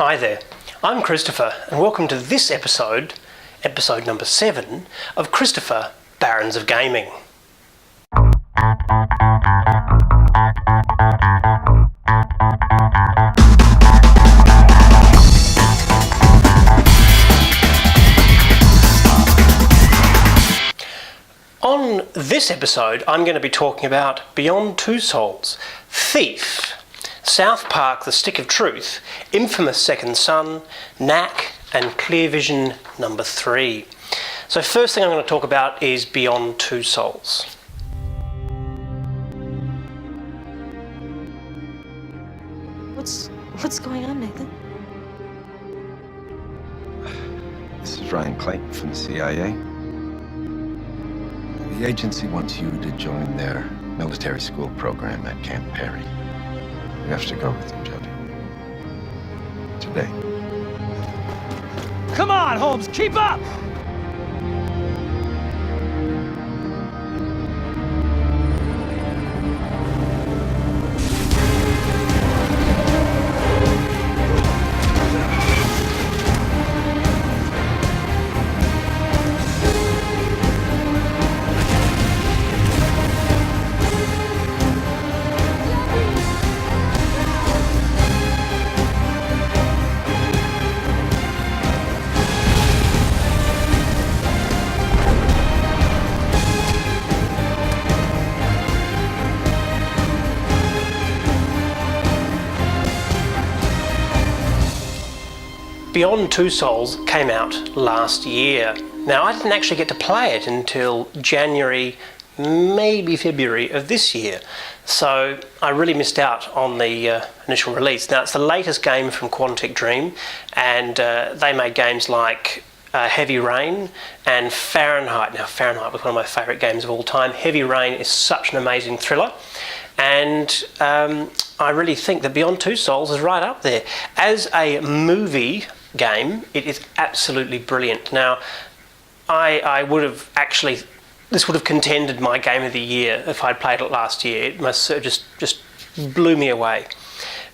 Hi there, I'm Christopher and welcome to this episode number 7 of Christopher, Barons of Gaming. On this episode, I'm going to be talking about Beyond Two Souls, Thief, South Park, The Stick of Truth, Infamous Second Son, Knack and Clear Vision number 3. So first thing I'm going to talk about is Beyond Two Souls. What's going on, Nathan? This is Ryan Clayton from the CIA. The agency wants you to join their military school program at Camp Perry. You have to go with them, Jody. Today. Come on, Holmes, keep up! Beyond Two Souls came out last year. Now, I didn't actually get to play it until January, maybe February of this year, so I really missed out on the initial release. Now, it's the latest game from Quantic Dream, and they made games like Heavy Rain and Fahrenheit. Now, Fahrenheit was one of my favourite games of all time. Heavy Rain is such an amazing thriller, and I really think that Beyond Two Souls is right up there. As a movie game, it is absolutely brilliant. Now, I would have actually, this would have contended my game of the year if I'd played it last year. It must just blew me away.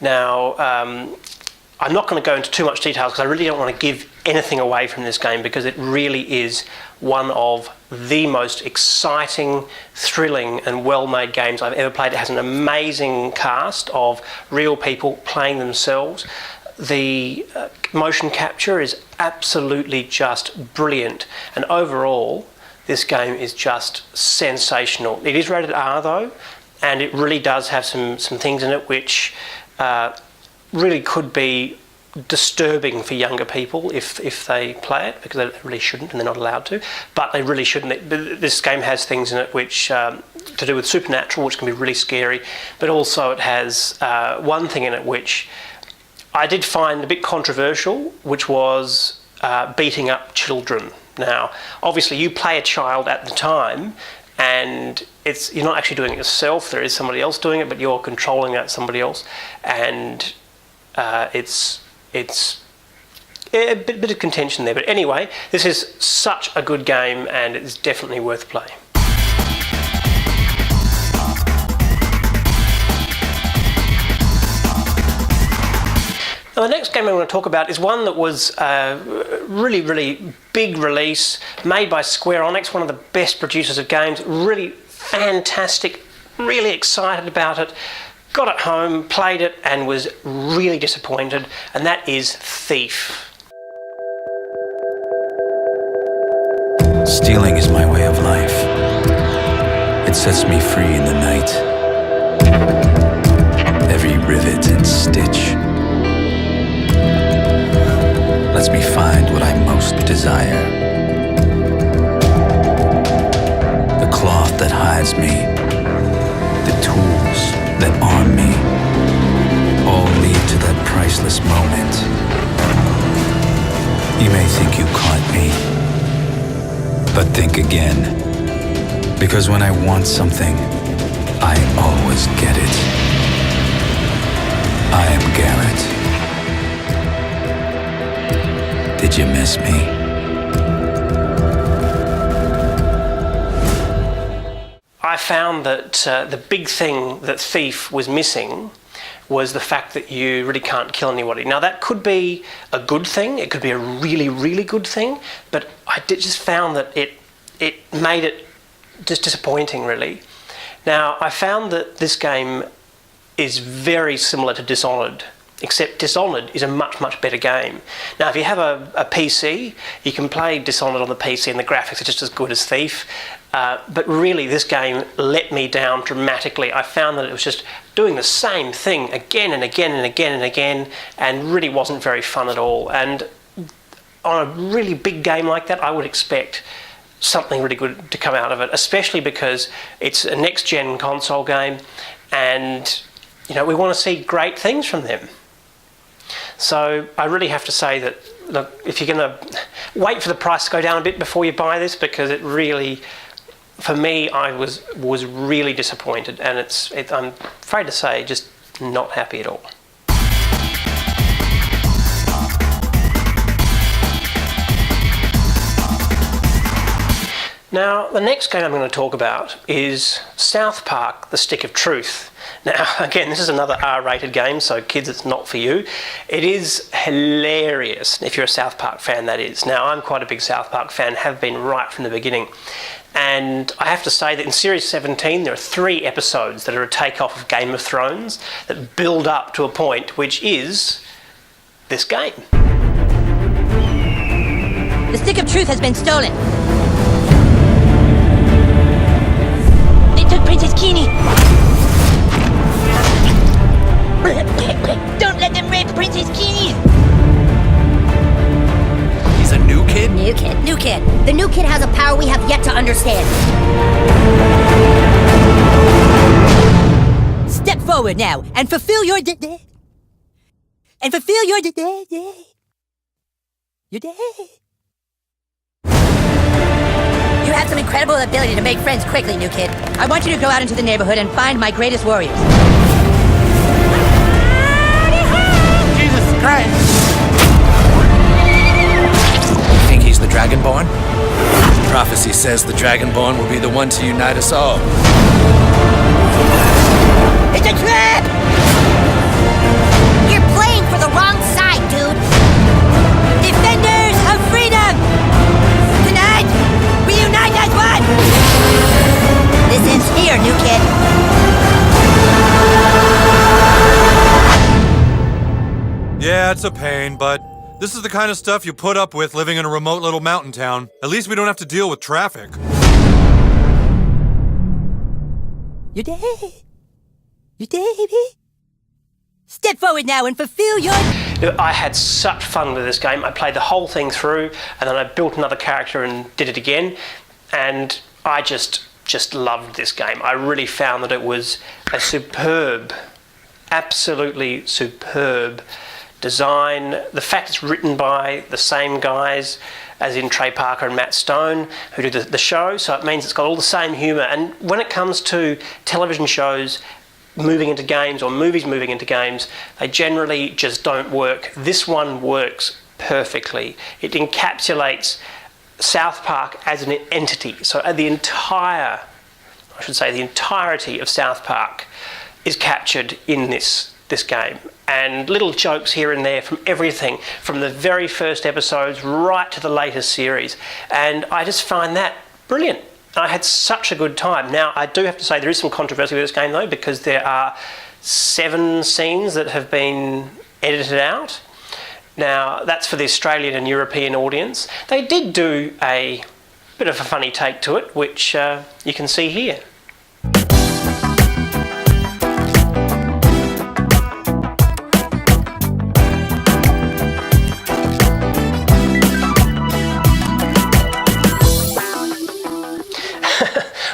Now, I'm not going to go into too much details because I really don't want to give anything away from this game, because it really is one of the most exciting, thrilling and well-made games I've ever played. It has an amazing cast of real people playing themselves. The motion capture is absolutely just brilliant, and overall this game is just sensational. It is rated R though, and it really does have some things in it which really could be disturbing for younger people if they play it, because they really shouldn't and they're not allowed to, but they really shouldn't. This game has things in it which to do with supernatural, which can be really scary, but also it has one thing in it which I did find a bit controversial, which was beating up children. Now, obviously you play a child at the time, and you're not actually doing it yourself, there is somebody else doing it, but you're controlling that somebody else, and it's a bit of contention there. But anyway, this is such a good game and it's definitely worth playing. Now, the next game I want to talk about is one that was a really big release, made by Square Enix, one of the best producers of games. Really fantastic, really excited about it. Got it home, played it, and was really disappointed, and that is Thief. Stealing is my way of life. It sets me free in the night. Every rivet and stitch lets me find what I most desire. The cloth that hides me, the tools that arm me, all lead to that priceless moment. You may think you caught me, but think again, because when I want something, I always get it. I am Garrett. Did you miss me? I found that the big thing that Thief was missing was the fact that you really can't kill anybody. Now that could be a good thing, it could be a really, really good thing, but just found that it made it just disappointing, really. Now I found that this game is very similar to Dishonored, except Dishonored is a much, much better game. Now if you have a PC, you can play Dishonored on the PC and the graphics are just as good as Thief. But really, this game let me down dramatically. I found that it was just doing the same thing again and again and again and again, and really wasn't very fun at all. And on a really big game like that, I would expect something really good to come out of it, especially because it's a next-gen console game, and you know we want to see great things from them. So I really have to say that, look, if you're going to wait for the price to go down a bit before you buy this, because it really, for me, I was really disappointed, and I'm afraid to say, just not happy at all. Now, the next game I'm going to talk about is South Park: The Stick of Truth. Now, again, this is another R-rated game, so kids, it's not for you. It is hilarious, if you're a South Park fan, that is. Now, I'm quite a big South Park fan, have been right from the beginning. And I have to say that in Series 17, there are 3 episodes that are a takeoff of Game of Thrones that build up to a point which is this game. The Stick of Truth has been stolen. They took Princess Keene. Don't let them rape Princess Keene! He's a new kid? New kid. New kid. The new kid has a power we have yet to understand. Step forward now and fulfill your and fulfill your your day. You have some incredible ability to make friends quickly, new kid. I want you to go out into the neighborhood and find my greatest warriors. Jesus Christ! You think he's the Dragonborn? Prophecy says the Dragonborn will be the one to unite us all. It's a trap! You're playing for the wrong side, dude. Defenders of freedom! Tonight, we unite as one! This ends here, new kid. Yeah, it's a pain, but this is the kind of stuff you put up with living in a remote little mountain town. At least we don't have to deal with traffic. Your day. Your day, baby. Step forward now and fulfill your... I had such fun with this game. I played the whole thing through, and then I built another character and did it again, and I just loved this game. I really found that it was a superb, absolutely superb design. The fact it's written by the same guys as in Trey Parker and Matt Stone, who did the show, so it means it's got all the same humour. And when it comes to television shows moving into games or movies moving into games, they generally just don't work. This one works perfectly. It encapsulates South Park as an entity. So the entirety of South Park is captured in this game. And little jokes here and there from everything, from the very first episodes right to the latest series. And I just find that brilliant. I had such a good time. Now, I do have to say there is some controversy with this game, though, because there are 7 scenes that have been edited out. Now, that's for the Australian and European audience. They did do a bit of a funny take to it, which you can see here.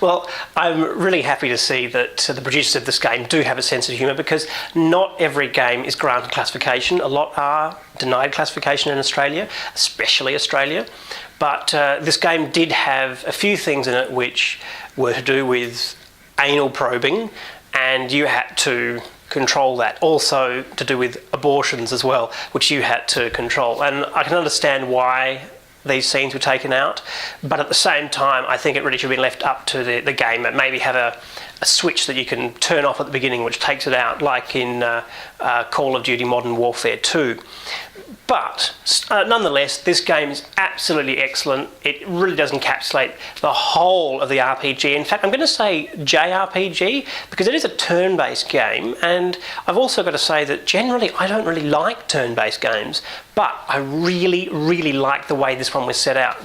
Well, I'm really happy to see that the producers of this game do have a sense of humour, because not every game is granted classification. A lot are denied classification in Australia, especially Australia. But this game did have a few things in it which were to do with anal probing, and you had to control that. Also to do with abortions as well, which you had to control. And I can understand why these scenes were taken out, but at the same time I think it really should have been left up to the game, and maybe have a switch that you can turn off at the beginning which takes it out, like in Call of Duty Modern Warfare 2. But nonetheless, this game is absolutely excellent. It really does encapsulate the whole of the RPG. In fact, I'm going to say JRPG because it is a turn-based game, and I've also got to say that generally I don't really like turn-based games, but I really, really like the way this one was set out.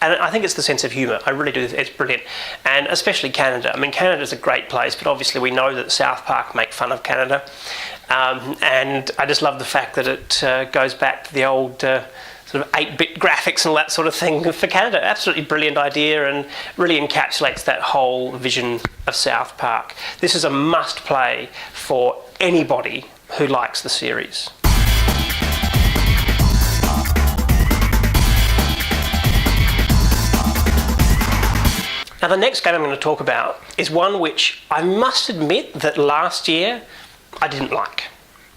And I think it's the sense of humour. I really do. It's brilliant. And especially Canada. I mean, Canada's a great place, but obviously we know that South Park make fun of Canada. And I just love the fact that it goes back to the old sort of 8-bit graphics and all that sort of thing for Canada. Absolutely brilliant idea and really encapsulates that whole vision of South Park. This is a must-play for anybody who likes the series. Now, the next game I'm going to talk about is one which I must admit that last year I didn't like.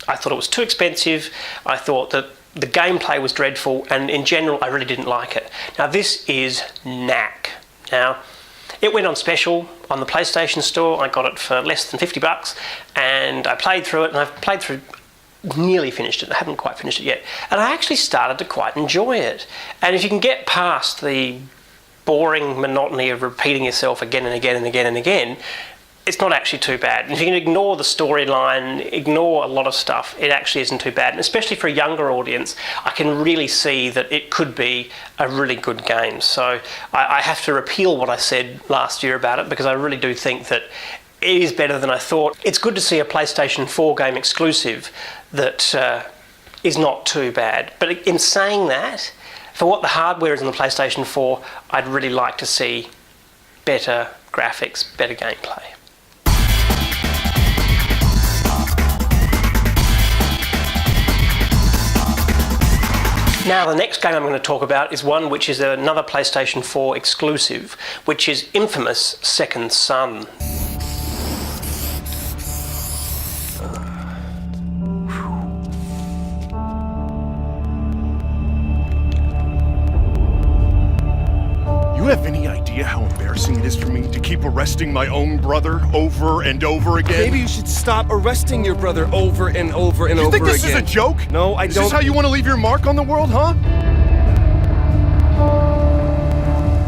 I thought it was too expensive, I thought that the gameplay was dreadful, and in general I really didn't like it. Now, this is Knack. Now, it went on special on the PlayStation Store. I got it for less than $50, and I played through it, and I've played through, nearly finished it. I haven't quite finished it yet, and I actually started to quite enjoy it. And if you can get past the boring monotony of repeating yourself again and again and again and again, it's not actually too bad. And if you can ignore the storyline, ignore a lot of stuff, it actually isn't too bad. And especially for a younger audience, I can really see that it could be a really good game. So I have to repeal what I said last year about it, because I really do think that it is better than I thought. It's good to see a PlayStation 4 game exclusive that is not too bad. But in saying that, for what the hardware is on the PlayStation 4, I'd really like to see better graphics, better gameplay. Now, the next game I'm going to talk about is one which is another PlayStation 4 exclusive, which is Infamous Second Son. You have any idea how embarrassing it is for me to keep arresting my own brother over and over again? Maybe you should stop arresting your brother over and over and over again. You think this is a joke? No, I don't. Is this how you want to leave your mark on the world, huh?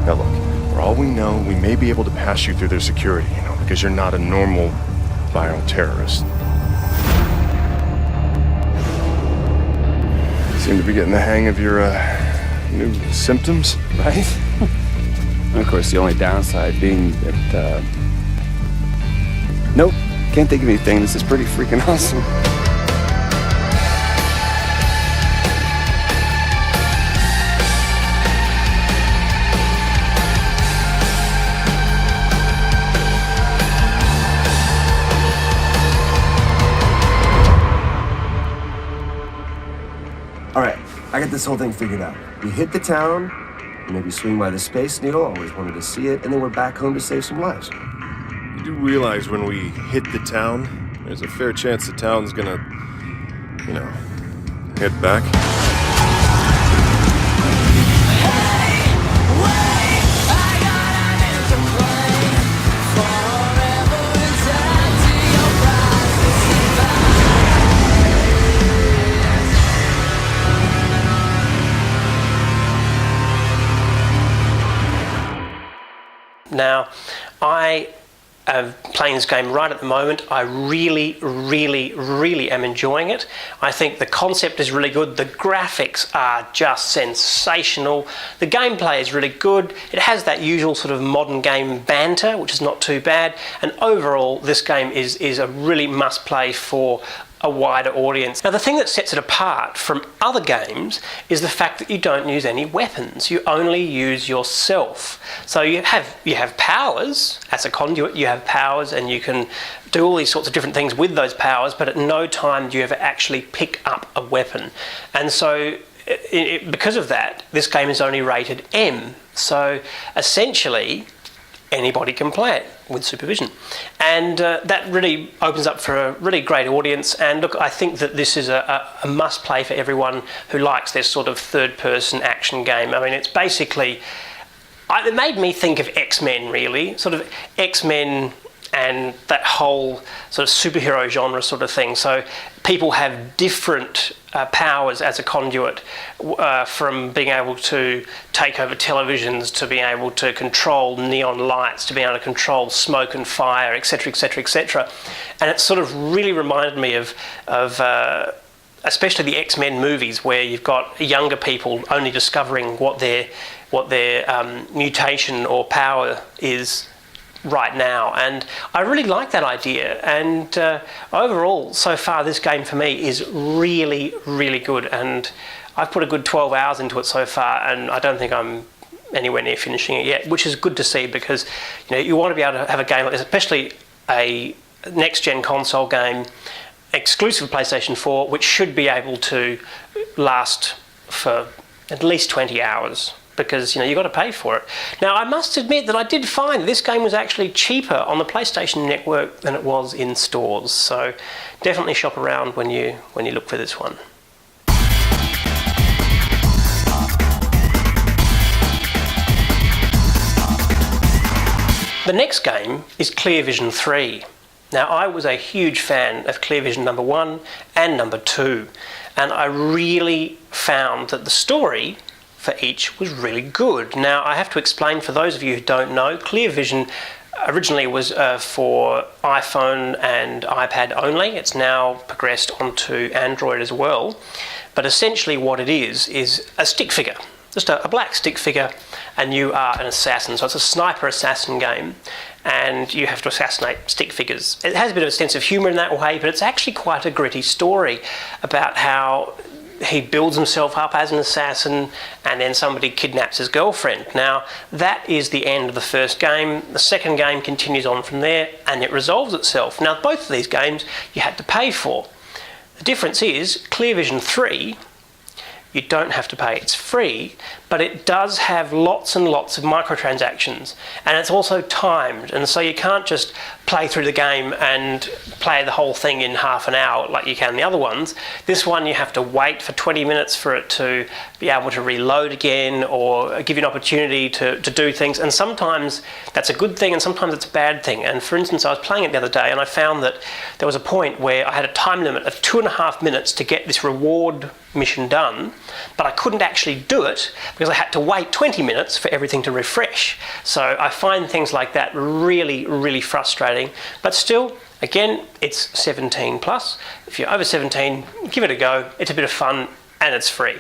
Now look, for all we know, we may be able to pass you through their security, because you're not a normal bioterrorist. You seem to be getting the hang of your new symptoms. Right? Of course, the only downside being that, nope, can't think of anything. This is pretty freaking awesome. All right, I got this whole thing figured out. We hit the town, maybe swing by the Space Needle, always wanted to see it, and then we're back home to save some lives. You do realize when we hit the town, there's a fair chance the town's gonna, head back? Now, I am playing this game right at the moment. I really, really, really am enjoying it. I think the concept is really good. The graphics are just sensational. The gameplay is really good. It has that usual sort of modern game banter, which is not too bad. And overall, this game is a really must-play for a wider audience. Now, the thing that sets it apart from other games is the fact that you don't use any weapons. You only use yourself. So you have powers as a conduit. You have powers, and you can do all these sorts of different things with those powers, but at no time do you ever actually pick up a weapon. And so because of that, this game is only rated M. So essentially, anybody can play it with supervision. And that really opens up for a really great audience. And look, I think that this is a must-play for everyone who likes this sort of third-person action game. I mean, it's basically... It made me think of X-Men, really. Sort of X-Men and that whole sort of superhero genre sort of thing. So people have different powers as a conduit, from being able to take over televisions, to being able to control neon lights, to being able to control smoke and fire, etc., etc., etc. And it sort of really reminded me of especially the X-Men movies, where you've got younger people only discovering what their mutation or power is right now. And I really like that idea, and overall so far this game for me is really, really good, and I've put a good 12 hours into it so far, and I don't think I'm anywhere near finishing it yet, which is good to see, because you want to be able to have a game like this, especially a next-gen console game exclusive to PlayStation 4, which should be able to last for at least 20 hours. Because you've got to pay for it. Now, I must admit that I did find this game was actually cheaper on the PlayStation Network than it was in stores. So definitely shop around when you look for this one. The next game is Clear Vision 3. Now, I was a huge fan of Clear Vision number 1 and number 2, and I really found that the story for each was really good. Now, I have to explain for those of you who don't know, Clear Vision originally was for iPhone and iPad only. It's now progressed onto Android as well. But essentially what it is a stick figure, just a black stick figure, and you are an assassin. So it's a sniper assassin game, and you have to assassinate stick figures. It has a bit of a sense of humour in that way, but it's actually quite a gritty story about how he builds himself up as an assassin, and then somebody kidnaps his girlfriend. Now, that is the end of the first game. The second game continues on from there, and it resolves itself. Now, both of these games you had to pay for. The difference is, Clear Vision 3, you don't have to pay, it's free, but it does have lots and lots of microtransactions, and it's also timed, and so you can't just play through the game and play the whole thing in half an hour like you can the other ones. This one you have to wait for 20 minutes for it to be able to reload again, or give you an opportunity to do things, and sometimes that's a good thing and sometimes it's a bad thing. And for instance, I was playing it the other day and I found that there was a point where I had a time limit of 2.5 minutes to get this reward mission done, but I couldn't actually do it because I had to wait 20 minutes for everything to refresh. So I find things like that really, really frustrating, but still, again, it's 17 plus. If you're over 17, give it a go. It's a bit of fun and it's free.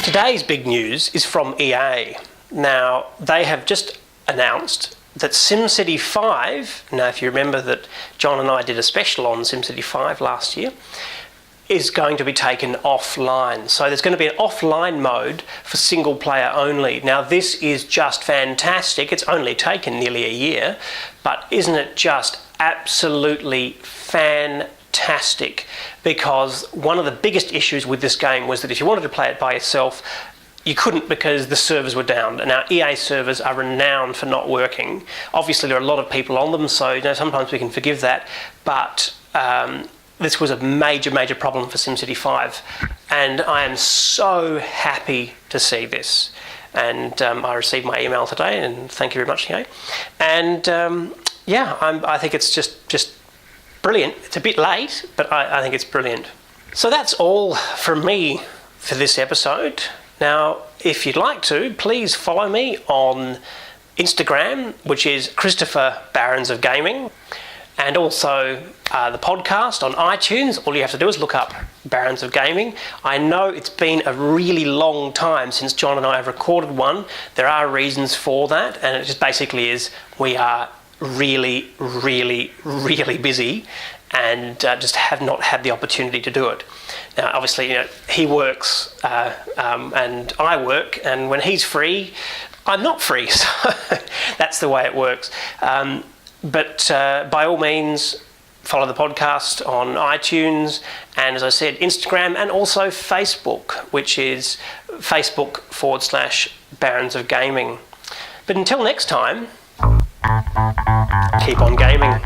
Today's big news is from EA. Now, they have just announced that SimCity 5, now if you remember that John and I did a special on SimCity 5 last year, is going to be taken offline. So there's going to be an offline mode for single player only. Now this is just fantastic. It's only taken nearly a year, but isn't it just absolutely fantastic? Because one of the biggest issues with this game was that if you wanted to play it by yourself, you couldn't because the servers were down. And our EA servers are renowned for not working. Obviously there are a lot of people on them, so sometimes we can forgive that, but this was a major, major problem for SimCity 5, and I am so happy to see this. And I received my email today, and thank you very much, EA. And I think it's just brilliant. It's a bit late, but I think it's brilliant. So that's all from me for this episode. Now, if you'd like to, please follow me on Instagram, which is Christopher Barons of Gaming, and also the podcast on iTunes. All you have to do is look up Barons of Gaming. I know it's been a really long time since John and I have recorded one. There are reasons for that, and it just basically is we are really, really, really busy and just have not had the opportunity to do it. Now, obviously, he works and I work, and when he's free, I'm not free, so that's the way it works. But by all means, follow the podcast on iTunes, and as I said, Instagram, and also Facebook, which is Facebook.com/Barons of Gaming. But until next time, keep on gaming.